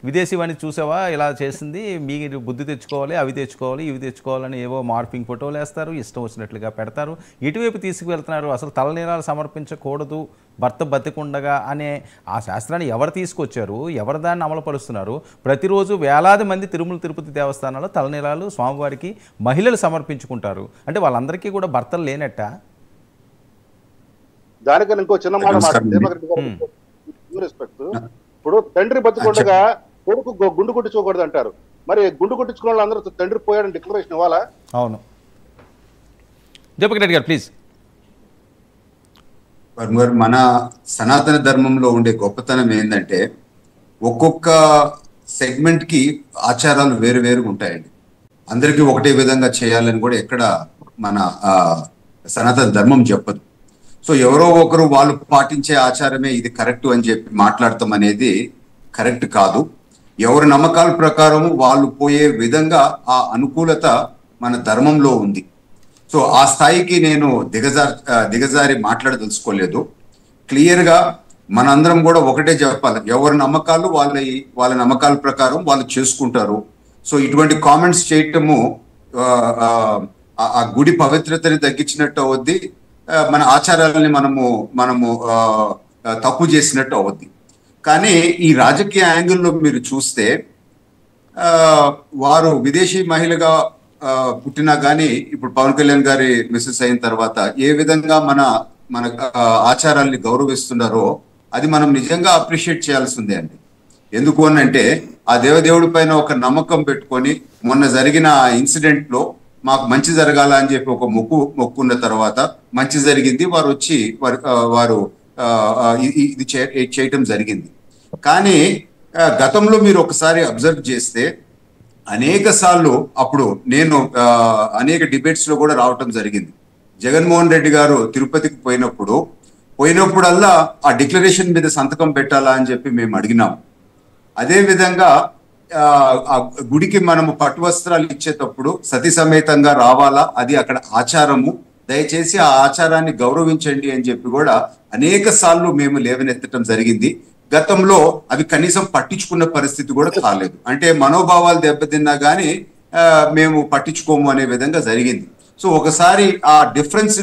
విదేశీ వాడిని చూసావా ఇలా చేసింది, మీరు బుద్ధి తెచ్చుకోవాలి, అవి తెచ్చుకోవాలి, ఇవి తెచ్చుకోవాలని ఏవో మార్పింగ్ ఫోటోలు వేస్తారు, ఇష్టం వచ్చినట్లుగా పెడతారు. ఇటువైపు తీసుకువెళ్తున్నారు. అసలు తలనీలాలు సమర్పించకూడదు భర్త బతికుండగా అనే ఆ శాస్త్రాన్ని ఎవరు తీసుకొచ్చారు, ఎవరు దాన్ని అమలుపరుస్తున్నారు? ప్రతిరోజు వేలాది మంది తిరుమల తిరుపతి దేవస్థానాల్లో తలనీలాలు స్వామివారికి మహిళలు సమర్పించుకుంటారు. అంటే వాళ్ళందరికీ కూడా భర్తలు లేనట్ట? దానికన్నా ఇంకో చిన్న మాట రెస్పెక్ట్. ఇప్పుడు తండ్రి బతికుండగా కొడుకు గుండు కొట్టించుకోకూడదు అంటారు. మరి గుండు కొట్టించుకున్న వాళ్ళందరూ తండ్రి పోయాడని డిక్లరేషన్ ఇవ్వాలా? అవును. దీపక్ రెడ్డి గారు ప్లీజ్. మన సనాతన ధర్మంలో ఉండే గొప్పతనం ఏంటంటే ఒక్కొక్క సెగ్మెంట్ కి ఆచారాలు వేరు వేరుగా ఉంటాయండి. అందరికీ ఒకటే విధంగా చేయాలని కూడా ఎక్కడ మన సనాతన ధర్మం చెప్పదు. సో ఎవరో ఒకరు వాళ్ళు పాటించే ఆచారమే ఇది కరెక్ట్ అని చెప్పి మాట్లాడటం అనేది కరెక్ట్ కాదు. ఎవరి నమ్మకాల ప్రకారం వాళ్ళు పోయే విధంగా ఆ అనుకూలత మన ధర్మంలో ఉంది. సో ఆ స్థాయికి నేను దిగజారి మాట్లాడదలుచుకోలేదు. క్లియర్గా మనందరం కూడా ఒకటే చెప్పాలి, ఎవరి నమ్మకాలు వాళ్ళ నమ్మకాల ప్రకారం వాళ్ళు చేసుకుంటారు. సో ఇటువంటి కామెంట్స్ చేయటము ఆ గుడి పవిత్రతని తగ్గించినట్టు అవుద్ది, మన ఆచారాలని మనము తప్పు చేసినట్టు అవుద్ది. కానీ ఈ రాజకీయ యాంగిల్లో మీరు చూస్తే వారు విదేశీ మహిళగా పుట్టినా కానీ ఇప్పుడు పవన్ కళ్యాణ్ గారి మిస్సెస్ అయిన తర్వాత ఏ విధంగా మన ఆచారాల్ని గౌరవిస్తున్నారో అది మనం నిజంగా అప్రిషియేట్ చేయాల్సిందే అండి. ఎందుకు అనంటే ఆ దేవదేవుడి పైన ఒక నమ్మకం పెట్టుకొని మొన్న జరిగిన ఇన్సిడెంట్ లో మాకు మంచి జరగాల అని చెప్పి ఒక మొక్కున్న తర్వాత మంచి జరిగింది. వారు వచ్చి వారు ఇది చేయటం జరిగింది. కానీ గతంలో మీరు ఒకసారి అబ్జర్వ్ చేస్తే అనేక సార్లు అప్పుడు నేను అనేక డిబేట్స్ లో కూడా రావటం జరిగింది. జగన్మోహన్ రెడ్డి గారు తిరుపతికి పోయినప్పుడల్లా ఆ డిక్లరేషన్ మీద సంతకం పెట్టాలా అని చెప్పి మేము అడిగినాం. అదే విధంగా ఆ గుడికి మనము పట్టు వస్త్రాలు ఇచ్చేటప్పుడు సతీ సమేతంగా రావాలా, అది అక్కడ ఆచారము, దయచేసి ఆ ఆచారాన్ని గౌరవించండి అని చెప్పి కూడా అనేక సార్లు మేము లేవనెత్తడం జరిగింది. గతంలో అవి కనీసం పట్టించుకున్న పరిస్థితి కూడా కాలేదు. అంటే మనోభావాలు దెబ్బతిన్నా కానీ మేము పట్టించుకోము అనే విధంగా జరిగింది. సో ఒకసారి ఆ డిఫరెన్స్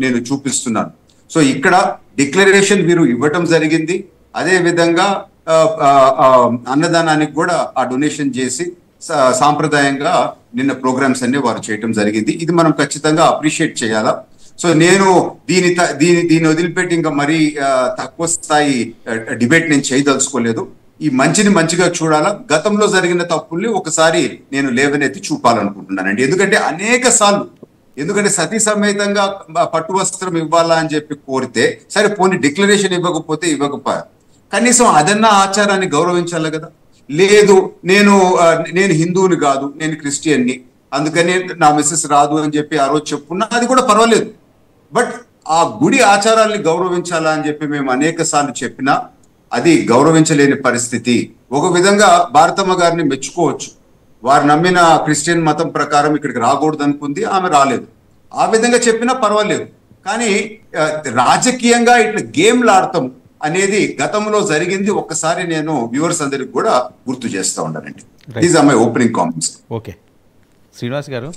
నేను చూపిస్తున్నాను. సో ఇక్కడ డిక్లరేషన్ వీరు ఇవ్వటం జరిగింది. అదే విధంగా అన్నదానానికి కూడా ఆ డొనేషన్ చేసి సాంప్రదాయంగా నిన్న ప్రోగ్రామ్స్ అన్ని వారు చేయటం జరిగింది. ఇది మనం ఖచ్చితంగా అప్రిషియేట్ చేయాలా. సో నేను దీన్ని వదిలిపెట్టి ఇంకా మరీ తక్కువ స్థాయి డిబేట్ నేను చేయదలుచుకోలేదు. ఈ మంచిని మంచిగా చూడాలా, గతంలో జరిగిన తప్పుల్ని ఒకసారి నేను లేవనెత్తి చూపాలనుకుంటున్నానండి. ఎందుకంటే అనేక సార్లు ఎందుకంటే సతీ సమేతంగా పట్టు వస్త్రం ఇవ్వాలా అని చెప్పి కోరితే సరే పోనీ డిక్లరేషన్ ఇవ్వకపోతే ఇవ్వకపోయా, కనీసం అదన్నా ఆచారాన్ని గౌరవించాలి కదా. లేదు నేను హిందువుని కాదు, నేను క్రిస్టియన్ని, అందుకని నా మిస్సెస్ రాదు అని చెప్పి ఆ రోజు చెప్పుకున్నా అది కూడా పర్వాలేదు. బట్ ఆ గుడి ఆచారాల్ని గౌరవించాలా అని చెప్పి మేము అనేక సార్లు చెప్పినా అది గౌరవించలేని పరిస్థితి. ఒక విధంగా భారతమ్మ గారిని మెచ్చుకోవచ్చు, వారు నమ్మిన క్రిస్టియన్ మతం ప్రకారం ఇక్కడికి రాకూడదు అనుకుంది, ఆమె రాలేదు. ఆ విధంగా చెప్పినా పర్వాలేదు. కానీ రాజకీయంగా ఇట్లా గేమ్లు ఆడతాం అనేది గతంలో జరిగింది. ఒక్కసారి నేను వ్యూవర్స్ అందరికి కూడా గుర్తు చేస్తూ ఉంటానండి. These are my opening comments. Okay Srinivas గారు.